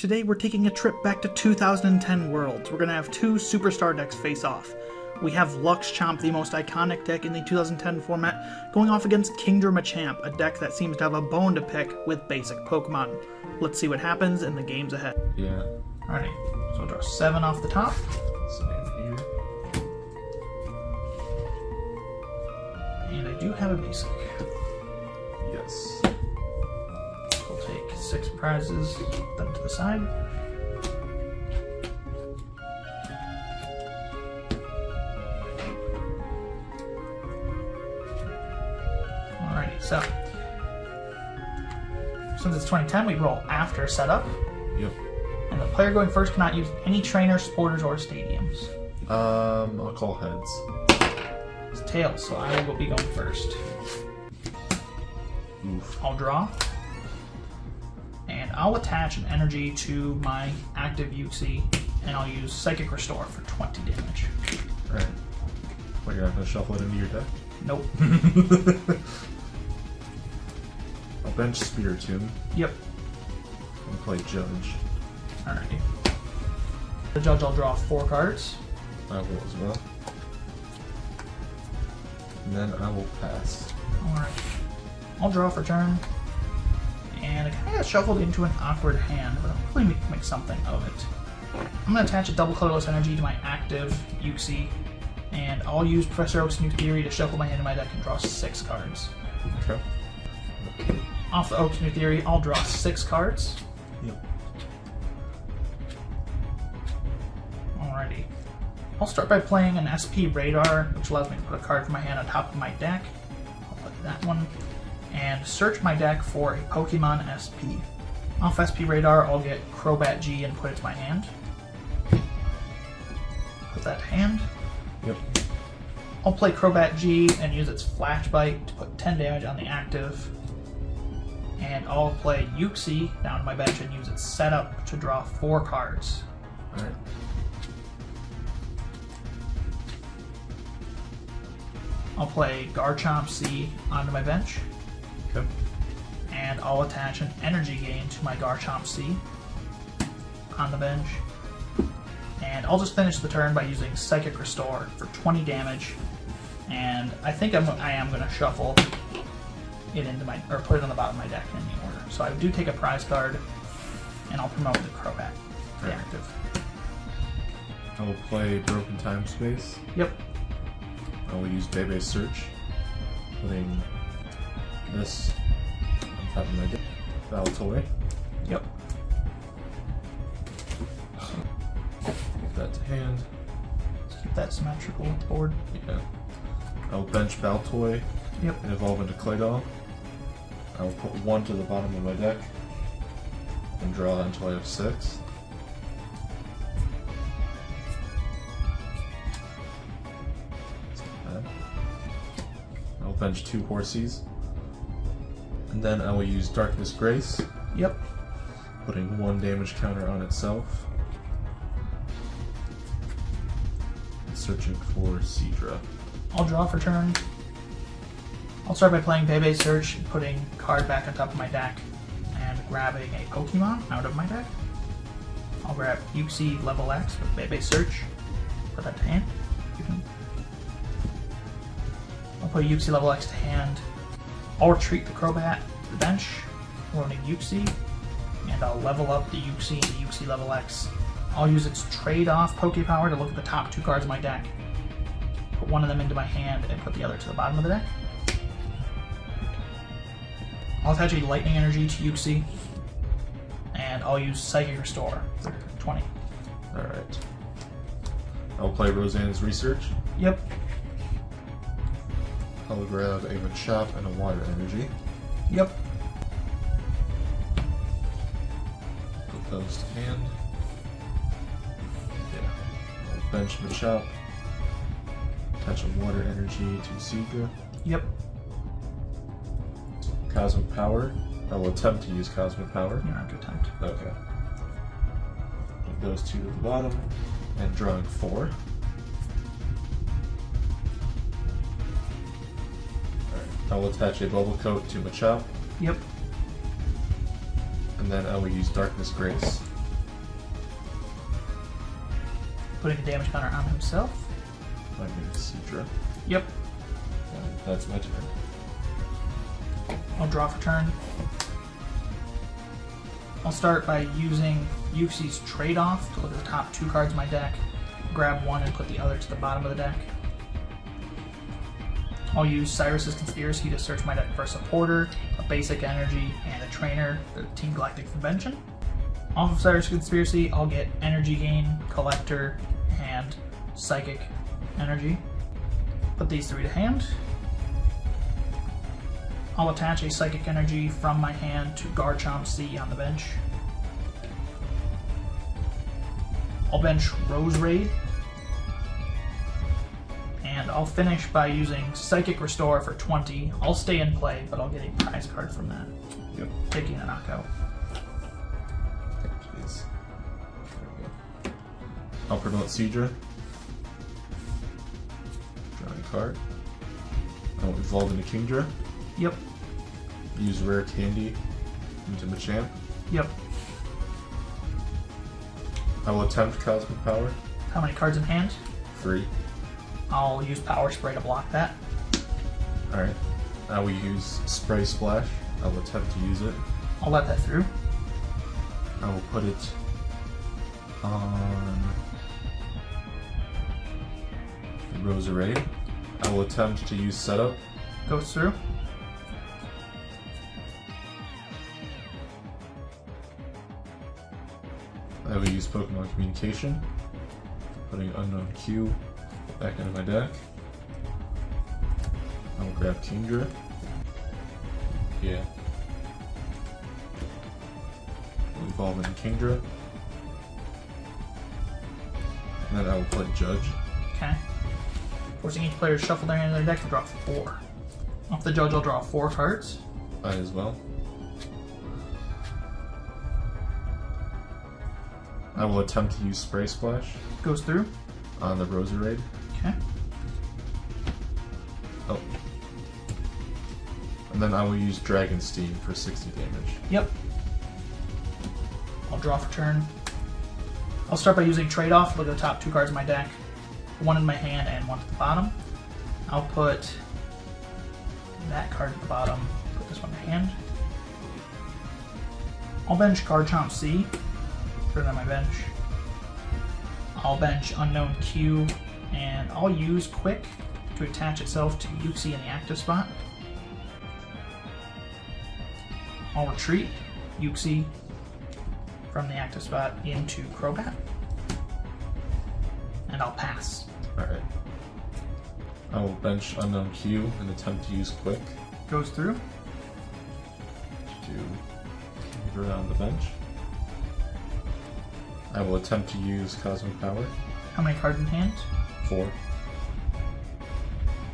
Today we're taking a trip back to 2010 Worlds. We're going to have two superstar decks face off. We have LuxChomp, the most iconic deck in the 2010 format, going off against Kingdra Machamp, a deck that seems to have a bone to pick with basic Pokemon. Let's see what happens in the games ahead. Yeah. Alrighty, so we'll draw 7 off the top. Same here. And I do have a basic. Yes. We'll take 6 prizes, put them to the side. Alrighty, so since it's 2010, we roll after setup. Yep. And the player going first cannot use any trainers, sporters, or stadiums. I'll call heads. It's tails, so I will be going first. Oof. I'll draw. And I'll attach an energy to my active Uxie, and I'll use Psychic Restore for 20 damage. Alright. What, you're not going to shuffle it into your deck? Nope. I'll bench Spiritomb Yep. and play Judge. Alrighty. The Judge, I'll draw 4 cards. I will as well. And then I will pass. Alright. I'll draw for turn. And I kind of got shuffled into an awkward hand, but I'll probably make something of it. I'm going to attach a double colorless energy to my active Uxie, and I'll use Professor Oak's New Theory to shuffle my hand in my deck and draw 6 cards. Okay. Off the Oak's New Theory, I'll draw 6 cards. Yep. Alrighty. I'll start by playing an SP Radar, which allows me to put a card from my hand on top of my deck. I'll play that one. And search my deck for a Pokemon SP. Off SP Radar, I'll get Crobat G and put it to my hand. Put that to hand. Yep. I'll play Crobat G and use its Flash Bite to put 10 damage on the active. And I'll play Uxie down to my bench and use its setup to draw 4 cards. Alright. I'll play Garchomp C onto my bench. Okay. And I'll attach an energy gain to my Garchomp C on the bench. And I'll just finish the turn by using Psychic Restore for 20 damage. And I think I am going to shuffle it into my, or put it on the bottom of my deck in any order. So I do take a prize card, and I'll promote the Crobat, the Right. active. I will play Broken Time Space. Yep. I will use Bebe's Search, putting this on top of my deck. Baltoy. Yep. Put that to hand. Let's keep that symmetrical with the board. Yeah. I will bench Baltoy Yep. and evolve into Claydol. I will put 1 to the bottom of my deck and draw until I have 6. I'll bench 2 Horsies. And then I will use Darkness Grace, Yep. putting 1 damage counter on itself. And searching for Seadra. I'll draw for turn. I'll start by playing Bebe's Search, putting card back on top of my deck, and grabbing a Pokemon out of my deck. I'll grab Uxie level X with Bebe's Search, put that to hand. I'll put Uxie level X to hand. I'll retreat the Crobat to the bench, loading Uxie, and I'll level up the Uxie to Uxie level X. I'll use its trade-off Pokepower to look at the top 2 cards of my deck, put 1 of them into my hand, and put the other to the bottom of the deck. I'll attach a Lightning Energy to Uxie, and I'll use Psychic Restore for 20. Alright. I will play Roseanne's Research. Yep. I will grab a Machamp and a Water Energy. Yep. Put those to hand. Yeah. I'll bench Machamp. Attach a Water Energy to Seadra. Yep. Cosmic Power. I will attempt to use Cosmic Power. You don't have to attempt. Okay. Put those 2 to the bottom. And drawing 4. I will attach a Bubble Coat to Machamp. Yep. And then I will use Darkness Grace putting a damage counter on himself. Magnezone. Yep. That's my turn. I'll draw for turn. I'll start by using Uxi's trade-off to look at the top 2 cards of my deck, grab one and put the other to the bottom of the deck. I'll use Cyrus's Conspiracy to search my deck for a supporter, a basic energy, and a trainer for Team Galactic Convention. Off of Cyrus's Conspiracy, I'll get Energy Gain, Collector, and Psychic Energy. Put these 3 to hand. I'll attach a Psychic Energy from my hand to Garchomp C on the bench. I'll bench Roserade. And I'll finish by using Psychic Restore for 20. I'll stay in play, but I'll get a prize card from that. Yep. Taking a knockout. Jeez. There we go. I'll promote Seadra. Drawing a card. I'll evolve into Kingdra. Yep. Use Rare Candy into Machamp. Yep. I will attempt Cosmic Power. How many cards in hand? 3. I'll use Power Spray to block that. Alright. I will use Spray Splash. I will attempt to use it. I'll let that through. I will put it on Roserade. I will attempt to use Setup. Goes through. I will use Pokemon Communication, putting Unknown Q back into my deck. I will grab Kingdra. Yeah. We'll evolve into Kingdra. And then I will play Judge. Okay. Forcing each player to shuffle their hand in their deck to draw 4. Off the Judge, I'll draw 4 cards. I as well. I will attempt to use Spray Splash Goes through. on the Roserade. Okay. Oh. And then I will use Dragon Steam for 60 damage. Yep. I'll draw for turn. I'll start by using trade-off. Look at the top 2 cards of my deck. 1 in my hand and 1 at the bottom. I'll put that card at the bottom. Put this one in my hand. I'll bench Garchomp C. Put it on my bench. I'll bench Unknown Q, and I'll use Quick to attach itself to Uxie in the active spot. I'll retreat Uxie from the active spot into Crobat, and I'll pass. Alright. I will bench Unknown Q and attempt to use Quick Goes through. to Kingdra on the bench. I will attempt to use Cosmic Power. How many cards in hand? 4.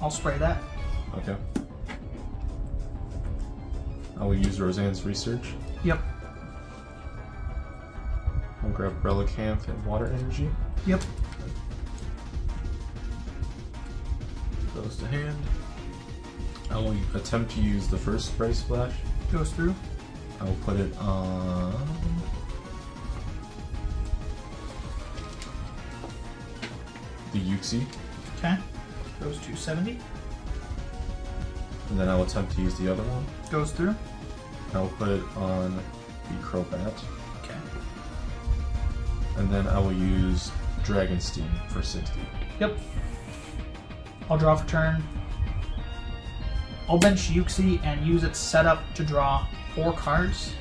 I'll spray that. Okay. I will use Roseanne's Research. Yep. I'll grab Relicanth and Water Energy. Yep. Goes to hand. I will attempt to use the first Spray Splash. Goes through. I will put it on the Uxie, Okay. Goes to 70. and then I will attempt to use the other one. Goes through. I will put it on the Crobat, Okay. and then I will use Dragon Steam for 60. Yep. I'll draw for turn. I'll bench Uxie and use its setup to draw 4 cards.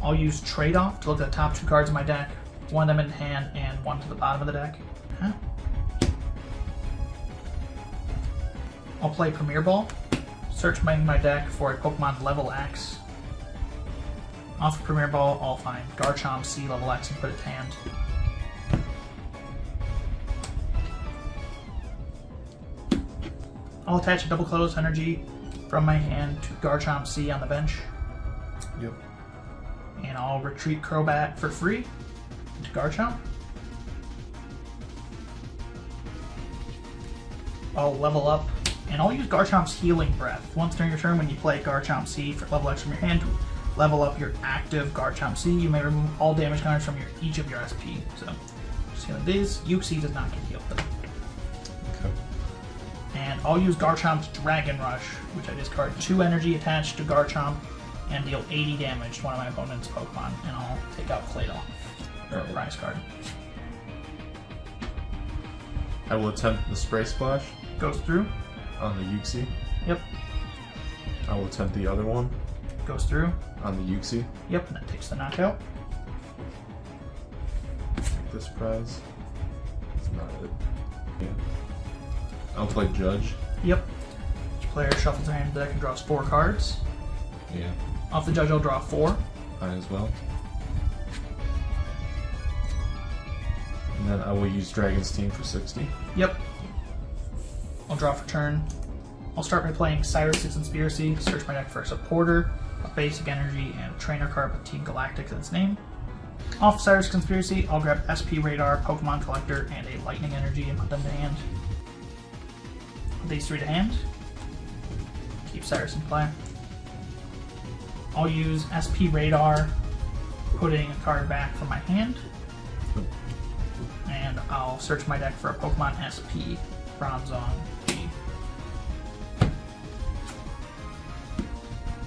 I'll use trade-off to look at the top 2 cards of my deck. 1 of them in hand and 1 to the bottom of the deck. Okay. I'll play Premier Ball. Search my deck for a Pokemon level X. Off of Premier Ball, I'll find Garchomp C level X and put it to hand. I'll attach a double close energy from my hand to Garchomp C on the bench. Yep. And I'll retreat Crobat for free into Garchomp. I'll level up, and I'll use Garchomp's Healing Breath. Once during your turn, when you play Garchomp C for level X from your hand to level up your active Garchomp C, you may remove all damage counters from each of your SP. So, just healing these. Uxie does not get healed though. Okay. And I'll use Garchomp's Dragon Rush, which I discard 2 energy attached to Garchomp and deal 80 damage to one of my opponent's Pokemon, and I'll take out Claydol for a prize card. I will attempt the Spray Splash Goes through. on the Uxie. Yep. I will attempt the other one Goes through. on the Uxie. Yep, and that takes the knockout. Take this prize. That's not it. Yeah. I'll play Judge. Yep. Each player shuffles their hand to the deck and draws 4 cards. Yeah. Off the Judge, I'll draw 4. I as well. And then I will use Dragon's Team for 60. Yep. I'll draw for turn. I'll start by playing Cyrus's Conspiracy, search my deck for a supporter, a basic energy, and a trainer card with Team Galactic in its name. Off Cyrus Conspiracy, I'll grab SP Radar, Pokemon Collector, and a Lightning Energy and put them to hand. Put these 3 to hand. Keep Cyrus in play. I'll use SP Radar, putting a card back from my hand. And I'll search my deck for a Pokemon SP, Bronzong G.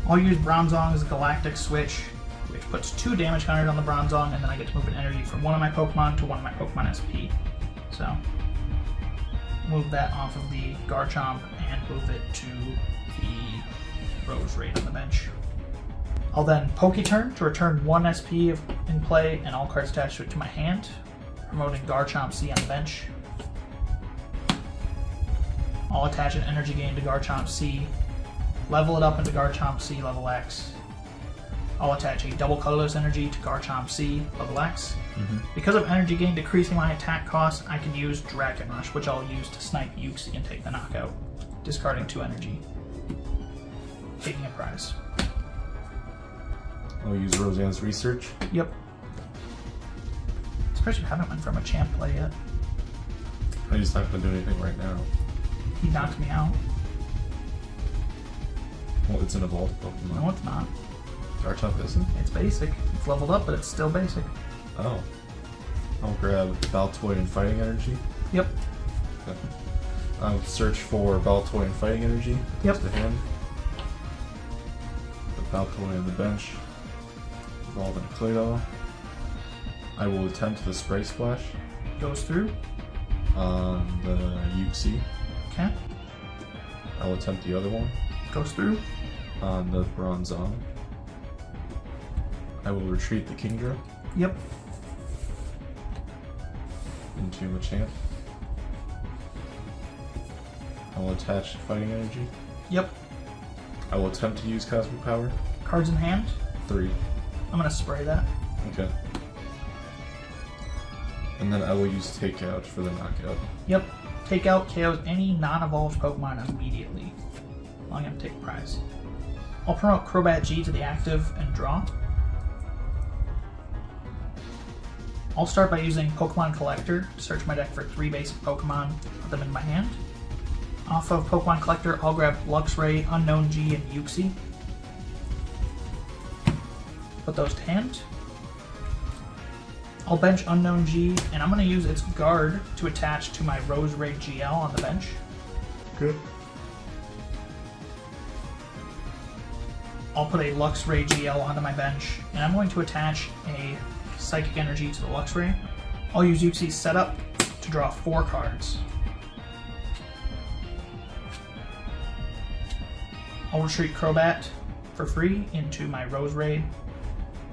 I'll use Bronzong as a Galactic Switch, which puts 2 damage counters on the Bronzong, and then I get to move an energy from one of my Pokemon to one of my Pokemon SP. So, move that off of the Garchomp and move it to the Rose Raid on the bench. I'll then Poke-Turn to return 1 SP in play and all cards attached to it to my hand, promoting Garchomp C on the bench. I'll attach an energy gain to Garchomp C, level it up into Garchomp C level X. I'll attach a double colorless energy to Garchomp C level X. Because of energy gain decreasing my attack cost, I can use Dragon Rush, which I'll use to snipe Uxie and take the knockout, discarding 2 energy. Taking a prize. I'll use Roseanne's Research. Yep. Especially haven't went from a Machamp play yet. I'm just not going to do anything right now. He knocked me out. Well, it's an evolved Pokemon. No, it's not. Garchomp isn't? It's basic. It's leveled up, but it's still basic. Oh. I'll grab Baltoy and Fighting Energy. Yep. Okay. I'll search for Baltoy and Fighting Energy. Yep. To hand. Put Baltoy on the bench. Evolve into Claydol. I will attempt the Spray Splash Goes through. on the Uxie. Okay. I will attempt the other one Goes through. on the Bronzong. I will retreat the Kingdra Yep. into Machamp. I will attach Fighting Energy. Yep. I will attempt to use Cosmic Power. Cards in hand. 3. I'm gonna spray that. Okay. And then I will use Takeout for the knockout. Yep. Take out KOs any non-evolved Pokemon immediately. I'm gonna take a prize. I'll promote Crobat G to the active and draw. I'll start by using Pokemon Collector to search my deck for 3 basic Pokemon, put them in my hand. Off of Pokemon Collector, I'll grab Luxray, Unknown G, and Uxie. Put those to hand. I'll bench Unknown G, and I'm going to use its guard to attach to my Rose Raid GL on the bench. Good. I'll put a Luxray GL onto my bench, and I'm going to attach a Psychic Energy to the Luxray. I'll use Uxie's setup to draw 4 cards. I'll retreat Crobat for free into my Rose Raid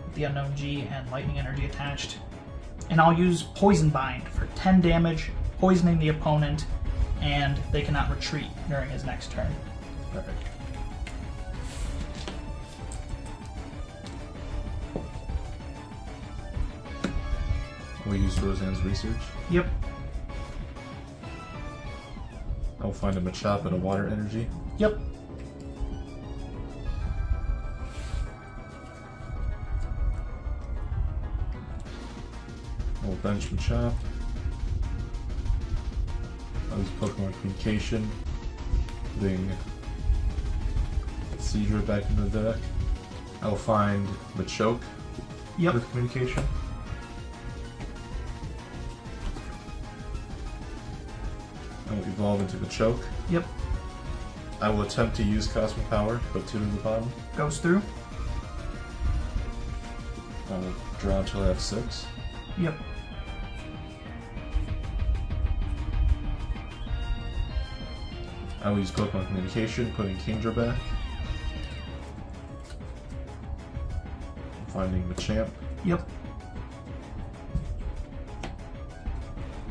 with the Unknown G and Lightning Energy attached. And I'll use Poison Bind for 10 damage, poisoning the opponent, and they cannot retreat during his next turn. Alright. We use Roseanne's Research. Yep. I will find a Machamp and a Water Energy. Yep. I will bench Machamp. I'll use Pokemon Communication. Putting Seedra back into the deck. I'll find Machoke Yep. with communication. I will evolve into Machoke. Yep. I will attempt to use Cosmic Power, put 2 in the bottom. Goes through. I will draw until I have 6. Yep. I will use Pokemon Communication, putting Kingdra back. Finding Machamp. Yep.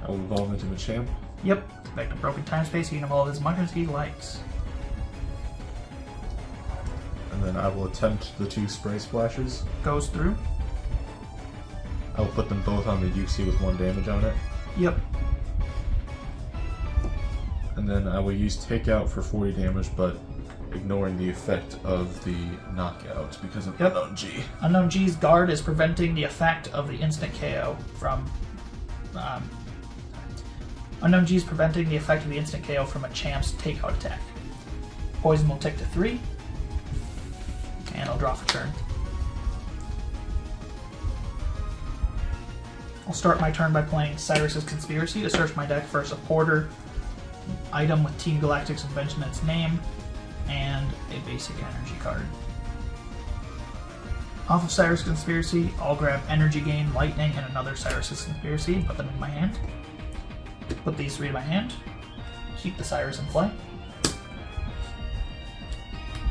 I will evolve into Machamp. Yep. Back to broken time space. He can evolve as much as he likes. And then I will attempt the 2 Spray Splashes. Goes through. I will put them both on the UC with 1 damage on it. Yep. And then I will use Takeout for 40 damage, but ignoring the effect of the knockout because of Unknown G. Unknown G's guard is preventing the effect of the instant KO from. Unknown G is preventing the effect of the instant KO from a Champ's takeout attack. Poison will tick to 3, and I'll draw for turn. I'll start my turn by playing Cyrus's Conspiracy to search my deck for a supporter item with Team Galactic's invention in its name, and a basic energy card. Off of Cyrus Conspiracy, I'll grab Energy Gain, Lightning, and another Cyrus Conspiracy and put them in my hand. Put these 3 in my hand. Keep the Cyrus in play.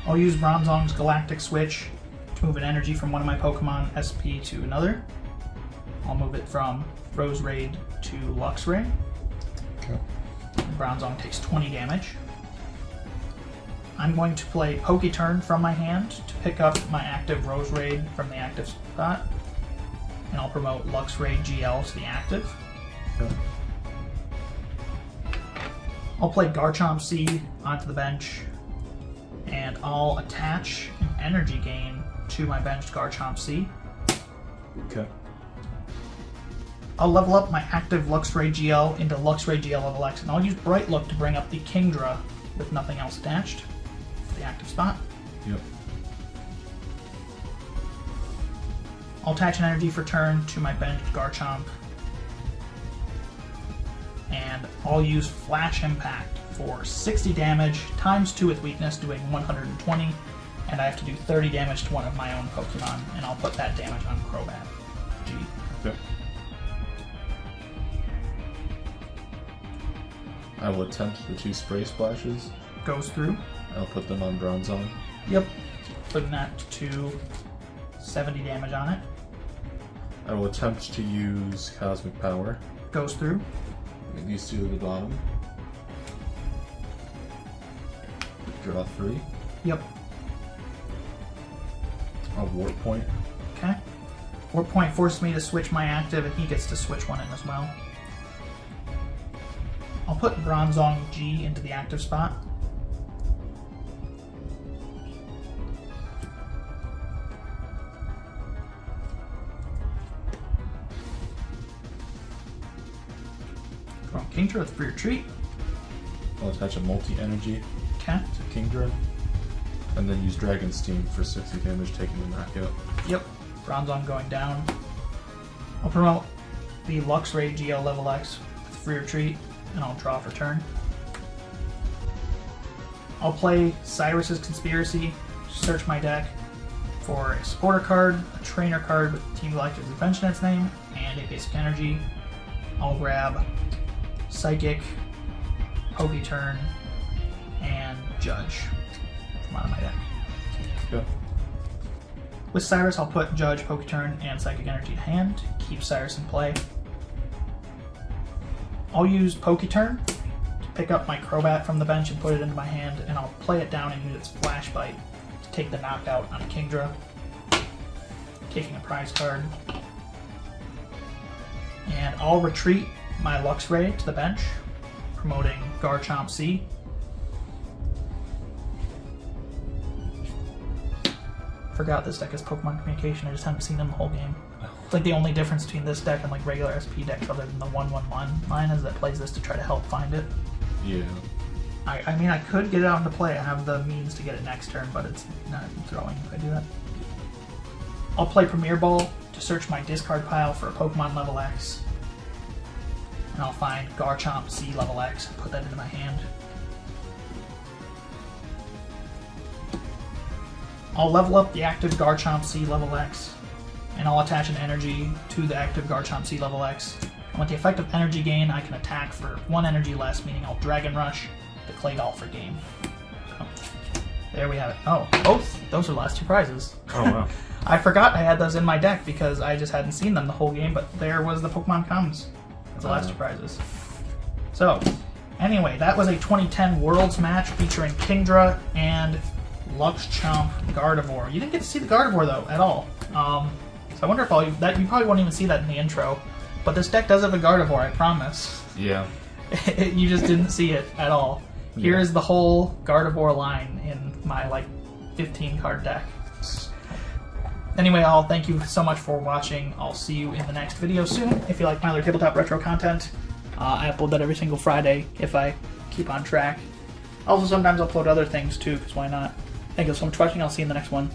I'll use Bronzong's Galactic Switch to move an energy from one of my Pokemon SP to another. I'll move it from Roserade to Luxray. Okay. Bronzong takes 20 damage. I'm going to play Poketurn from my hand to pick up my active Roserade from the active spot, and I'll promote Luxray GL to the active. Okay. I'll play Garchomp C onto the bench, and I'll attach an Energy Gain to my benched Garchomp C. Okay. I'll level up my active Luxray GL into Luxray GL level X, and I'll use Bright Look to bring up the Kingdra with nothing else attached to the active spot. Yep. I'll attach an energy for turn to my benched Garchomp, and I'll use Flash Impact for 60 damage, times 2 with weakness, doing 120, and I have to do 30 damage to one of my own Pokemon, and I'll put that damage on Crobat G. Okay. I will attempt the 2 Spray Splashes. Goes through. I'll put them on Bronzong. Yep. Putting that to 70 damage on it. I will attempt to use Cosmic Power. Goes through. Get these 2 to the bottom. Draw 3. Yep. I'll Warp Point. Okay. Warp Point forces me to switch my active, and he gets to switch one in as well. I'll put Bronzong G into the active spot. From Kingdra for your treat. I'll attach a multi-energy Okay. to Kingdra. And then use Dragon Steam for 60 damage, taking the knockout. Yep. Bronzong going down. I'll promote the Luxray GL level X with free retreat, and I'll draw for turn. I'll play Cyrus's Conspiracy to search my deck for a supporter card, a trainer card with Team Galactic's invention in its name, and a basic energy. I'll grab Psychic, Poketurn, and Judge from out of my deck. Okay. With Cyrus, I'll put Judge, Poketurn, and Psychic Energy to hand, keep Cyrus in play. I'll use Poketurn to pick up my Crobat from the bench and put it into my hand, and I'll play it down and use its Flash Bite to take the knockout on Kingdra, taking a prize card. And I'll retreat my Luxray to the bench, promoting Garchomp C. Forgot this deck has Pokemon Communication, I just haven't seen them the whole game. It's like the only difference between this deck and like regular SP decks other than the 1/1/1 line is that it plays this to try to help find it. Yeah. I mean, I could get it out into play. I have the means to get it next turn, but it's not throwing if I do that. I'll play Premier Ball to search my discard pile for a Pokemon level X. And I'll find Garchomp C level X and put that into my hand. I'll level up the active Garchomp C level X, and I'll attach an energy to the active Garchomp C level X. And with the effect of energy gain, I can attack for 1 energy less, meaning I'll Dragon Rush the Clay Golf for game. So, there we have it. Oh, both those are the last 2 prizes. Oh, wow. I forgot I had those in my deck because I just hadn't seen them the whole game, but there was the Pokemon Comes. That's the last 2 prizes. So, anyway, that was a 2010 Worlds match featuring Kingdra and LuxChomp Gardevoir. You didn't get to see the Gardevoir, though, at all. So I wonder if you probably won't even see that in the intro. But this deck does have a Gardevoir, I promise. Yeah. You just didn't see it at all. Here is the whole Gardevoir line in my, 15-card deck. Anyway, all, thank you so much for watching. I'll see you in the next video soon. If you like my other Tabletop Retro content, I upload that every single Friday if I keep on track. Also, sometimes I'll upload other things too, because why not? Thank you so much for watching. I'll see you in the next one.